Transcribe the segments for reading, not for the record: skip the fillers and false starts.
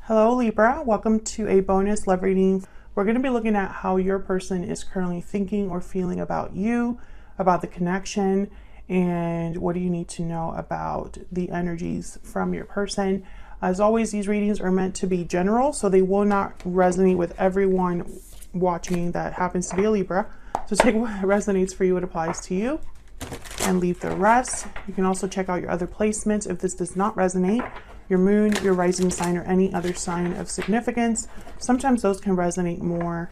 Hello Libra, welcome to a bonus love reading. We're going to be looking at how your person is currently thinking or feeling about you, about the connection, and what do you need to know about the energies from your person. As always, these readings are meant to be general, so they will not resonate with everyone watching that happens to be a Libra. So take what resonates for you, what applies to you, and leave the rest. You can also check out your other placements if this does not resonate. Your moon, your rising sign, or any other sign of significance. Sometimes those can resonate more.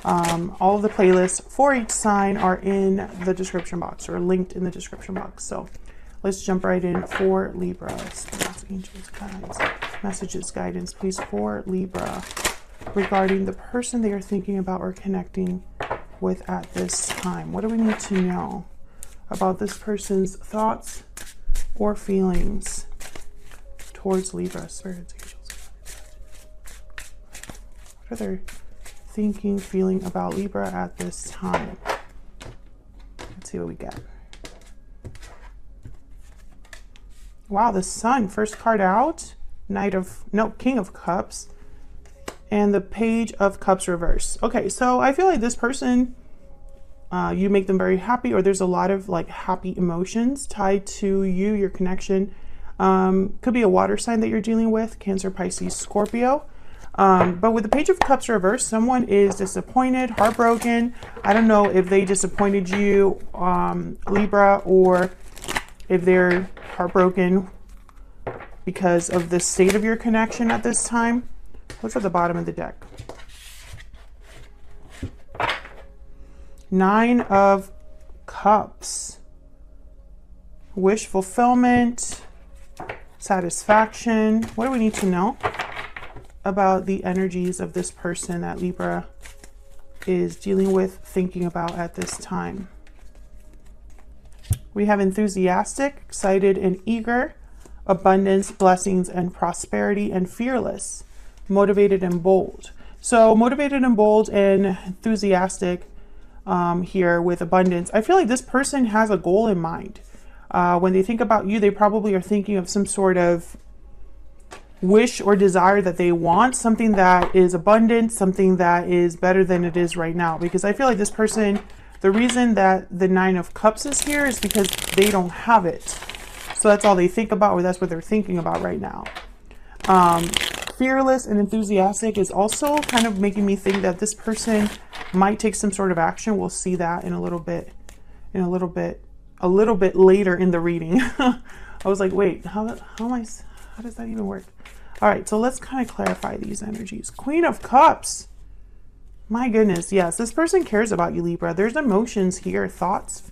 All of the playlists for each sign are in the description box or linked in the description box. So let's jump right in for Libra. Spirits, angels, guides, messages, guidance, please, for Libra regarding the person they are thinking about or connecting with at this time. What do we need to know about this person's thoughts or feelings towards Libra? Spirits, angels, what are they thinking, feeling about Libra at this time? Let's see what we get. Wow, the Sun, first card out. King of Cups, and the Page of Cups reverse. Okay, so I feel like this person, you make them very happy, or there's a lot of like happy emotions tied to you, your connection. Could be a water sign that you're dealing with, Cancer, Pisces, Scorpio. But with the Page of Cups reversed, someone is disappointed, heartbroken. I don't know if they disappointed you, Libra, or if they're heartbroken because of the state of your connection at this time. What's at the bottom of the deck? Nine of Cups. Wish fulfillment, satisfaction. What do we need to know about the energies of this person that Libra is dealing with, thinking about at this time? We have enthusiastic, excited and eager, abundance, blessings and prosperity, and fearless, motivated and bold. So motivated and bold and enthusiastic here with abundance. I feel like this person has a goal in mind. When they think about you, they probably are thinking of some sort of wish or desire that they want, something that is abundant, something that is better than it is right now. Because I feel like this person, the reason that the Nine of Cups is here is because they don't have it. So that's all they think about, or that's what they're thinking about right now. Fearless and enthusiastic is also kind of making me think that this person might take some sort of action. We'll see that in a little bit later in the reading. I was like, wait, how does that even work? All right, so let's kind of clarify these energies. Queen of Cups. My goodness, yes, this person cares about you, Libra. There's emotions here, thoughts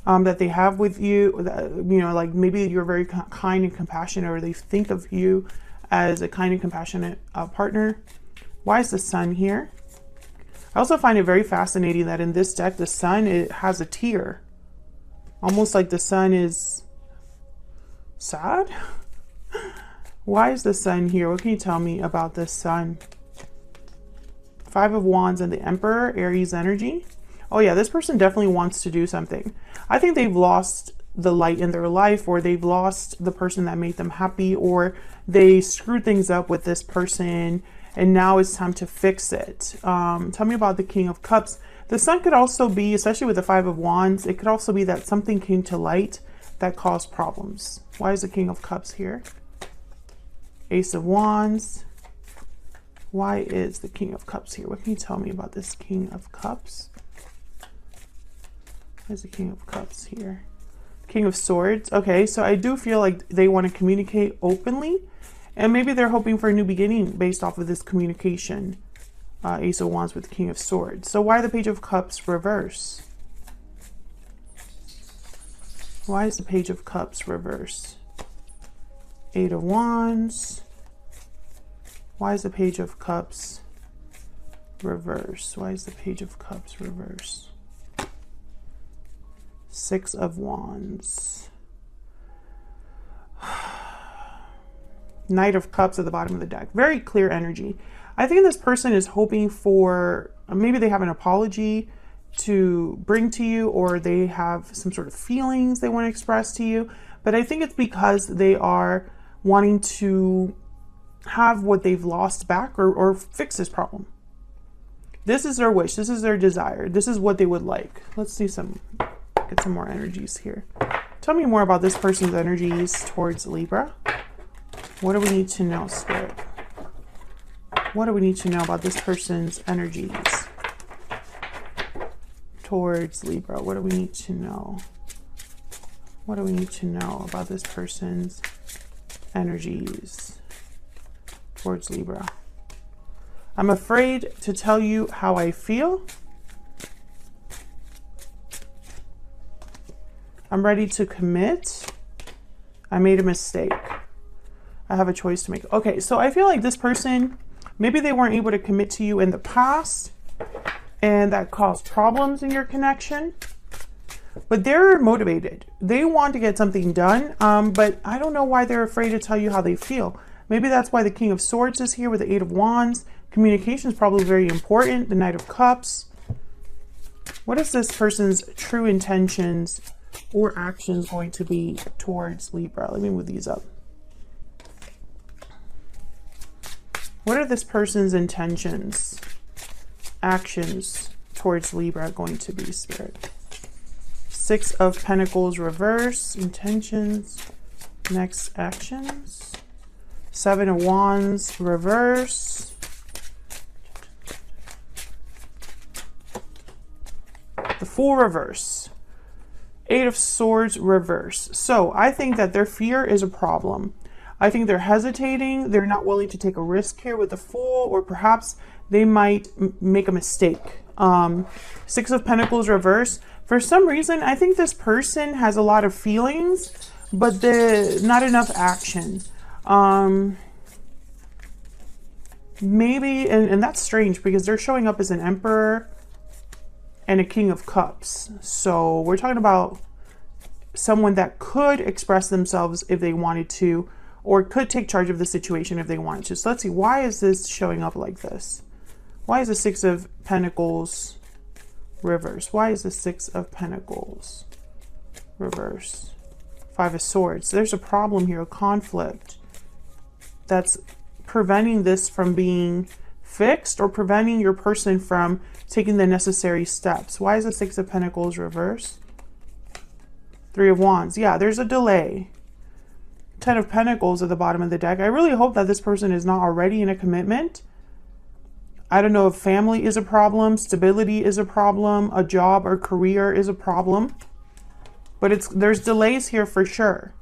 that they have with you. You know, like maybe you're very kind and compassionate, or they think of you as a kind and compassionate partner. Why is the Sun here? I also find it very fascinating that in this deck, the Sun, it has a tear. Almost like the Sun is sad. Why is the Sun here? What can you tell me about the Sun? Five of Wands and the Emperor, Aries energy. Oh yeah, this person definitely wants to do something. I think they've lost the light in their life, or they've lost the person that made them happy, or they screwed things up with this person and now it's time to fix it. Tell me about the King of Cups. The Sun could also be, especially with the Five of Wands, it could also be that something came to light that caused problems. Why is the King of Cups here? Ace of Wands. Why is the King of Cups here? What can you tell me about this King of Cups? Why is the King of Cups here? King of Swords. Okay, so I do feel like they want to communicate openly, and maybe they're hoping for a new beginning based off of this communication. Ace of Wands with King of Swords. So why the Page of Cups reverse? Why is the Page of Cups reverse? Eight of Wands. Why is the Page of Cups reverse? Why is the Page of Cups reverse? Six of Wands. Knight of Cups at the bottom of the deck. Very clear energy. I think this person is hoping for, maybe they have an apology to bring to you, or they have some sort of feelings they want to express to you. But I think it's because they are wanting to have what they've lost back, or fix this problem. This is their wish. This is their desire. This is what they would like. Let's see get some more energies here. Tell me more about this person's energies towards Libra. What do we need to know, Spirit? What do we need to know about this person's energies towards Libra? What do we need to know? What do we need to know about this person's energies towards Libra? I'm afraid to tell you how I feel. I'm ready to commit. I made a mistake. I have a choice to make. Okay, so I feel like this person, maybe they weren't able to commit to you in the past, and that caused problems in your connection. But they're motivated. They want to get something done, but I don't know why they're afraid to tell you how they feel. Maybe that's why the King of Swords is here with the Eight of Wands. Communication is probably very important. The Knight of Cups. What is this person's true intentions or actions going to be towards Libra? Let me move these up. What are this person's intentions, actions towards Libra going to be, Spirit? Six of Pentacles reverse, intentions, next actions. Seven of Wands reverse. The Fool reverse. Eight of Swords reverse. So I think that their fear is a problem. I think they're hesitating. They're not willing to take a risk here with the Fool, or perhaps they might make a mistake. Six of Pentacles reverse. For some reason, I think this person has a lot of feelings, but not enough action. Maybe, and that's strange because they're showing up as an Emperor and a King of Cups. So we're talking about someone that could express themselves if they wanted to, or could take charge of the situation if they wanted to. So let's see, why is this showing up like this? Why is the Six of Pentacles reverse? Why is the Six of Pentacles reverse? Five of Swords. There's a problem here, a conflict that's preventing this from being fixed, or preventing your person from taking the necessary steps. Why is the Six of Pentacles reverse? Three of Wands. Yeah, there's a delay. Ten of Pentacles at the bottom of the deck. I really hope that this person is not already in a commitment. I don't know if family is a problem, stability is a problem, a job or career is a problem, but there's delays here for sure.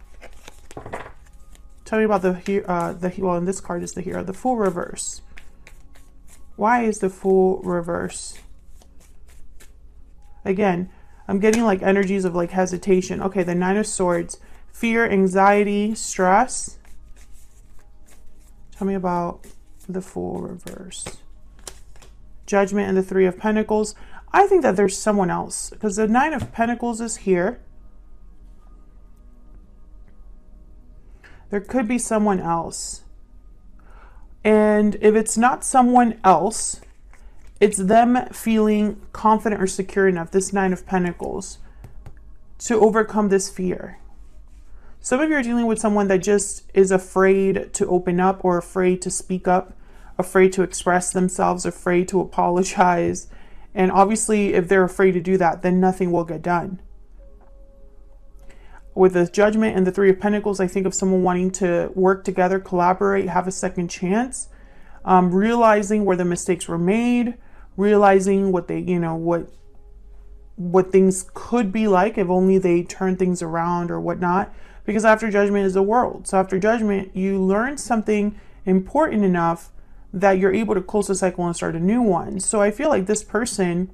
Tell me about well, in this card is the Hero, the Fool reverse. Why is the Fool reverse? Again, I'm getting like energies of like hesitation. Okay, the Nine of Swords, fear, anxiety, stress. Tell me about the Fool reverse. Judgment and the Three of Pentacles. I think that there's someone else because the Nine of Pentacles is here. There could be someone else. And if it's not someone else, it's them feeling confident or secure enough, this Nine of Pentacles, to overcome this fear. Some of you are dealing with someone that just is afraid to open up, or afraid to speak up, afraid to express themselves, afraid to apologize. And obviously, if they're afraid to do that, then nothing will get done. With the Judgment and the Three of Pentacles, I think of someone wanting to work together, collaborate, have a second chance, realizing where the mistakes were made, realizing what they, what things could be like if only they turn things around or whatnot. Because after Judgment is the World. So after Judgment, you learn something important enough that you're able to close the cycle and start a new one. So I feel like this person,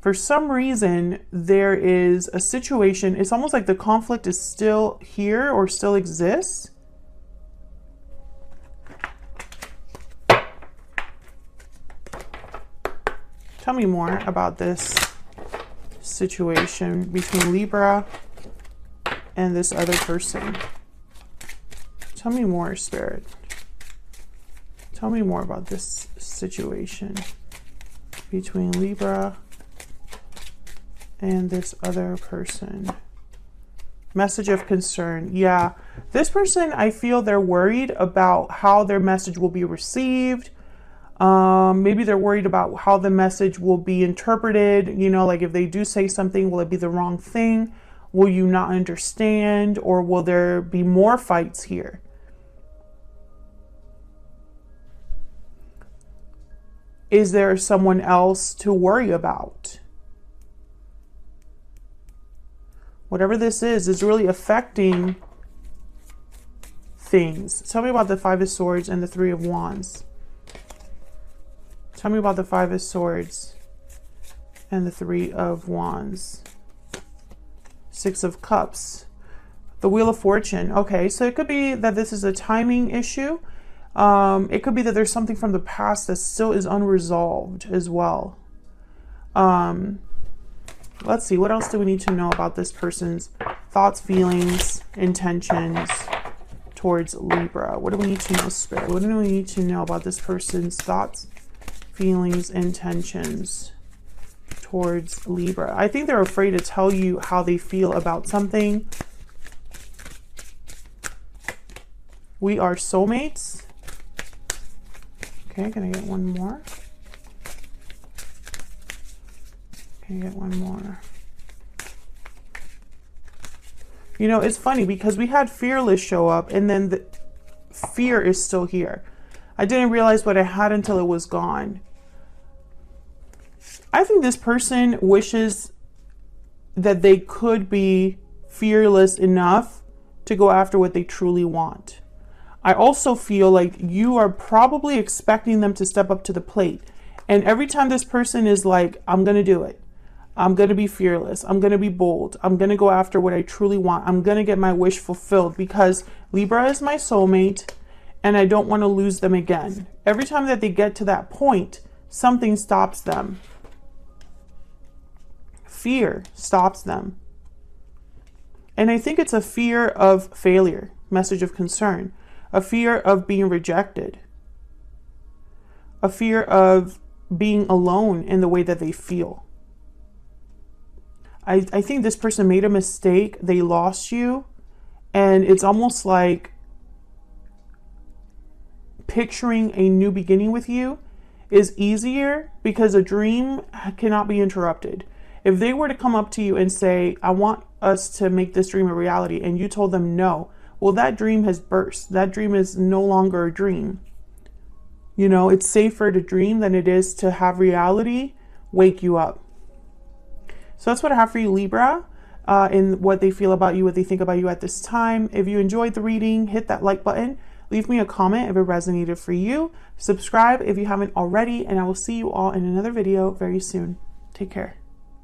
for some reason, there is a situation. It's almost like the conflict is still here or still exists. Tell me more about this situation between Libra and this other person. Tell me more, Spirit. Tell me more about this situation between Libra and this other person. Message of concern. Yeah, this person, I feel they're worried about how their message will be received. Maybe they're worried about how the message will be interpreted. You know, like if they do say something, will it be the wrong thing? Will you not understand? Or will there be more fights here? Is there someone else to worry about? Whatever this is really affecting things. Tell me about the Five of Swords and the Three of Wands. Tell me about the Five of Swords and the Three of Wands. Six of Cups. The Wheel of Fortune. Okay, so it could be that this is a timing issue. It could be that there's something from the past that still is unresolved as well. Let's see, what else do we need to know about this person's thoughts, feelings, intentions towards Libra? What do we need to know, Spirit? What do we need to know about this person's thoughts, feelings, intentions towards Libra? I think they're afraid to tell you how they feel about something. We are soulmates. Okay, can I get one more? Can I get one more? You know, it's funny because we had fearless show up and then the fear is still here. I didn't realize what I had until it was gone. I think this person wishes that they could be fearless enough to go after what they truly want. I also feel like you are probably expecting them to step up to the plate. And every time this person is like, I'm going to do it. I'm going to be fearless. I'm going to be bold. I'm going to go after what I truly want. I'm going to get my wish fulfilled because Libra is my soulmate and I don't want to lose them again. Every time that they get to that point, something stops them. Fear stops them. And I think it's a fear of failure, message of concern, a fear of being rejected, a fear of being alone in the way that they feel. I think this person made a mistake. They lost you. And it's almost like picturing a new beginning with you is easier because a dream cannot be interrupted. If they were to come up to you and say, I want us to make this dream a reality, and you told them no, well, that dream has burst. That dream is no longer a dream. You know, it's safer to dream than it is to have reality wake you up. So that's what I have for you, Libra, in what they feel about you, what they think about you at this time. If you enjoyed the reading, hit that like button. Leave me a comment if it resonated for you. Subscribe if you haven't already, and I will see you all in another video very soon. Take care.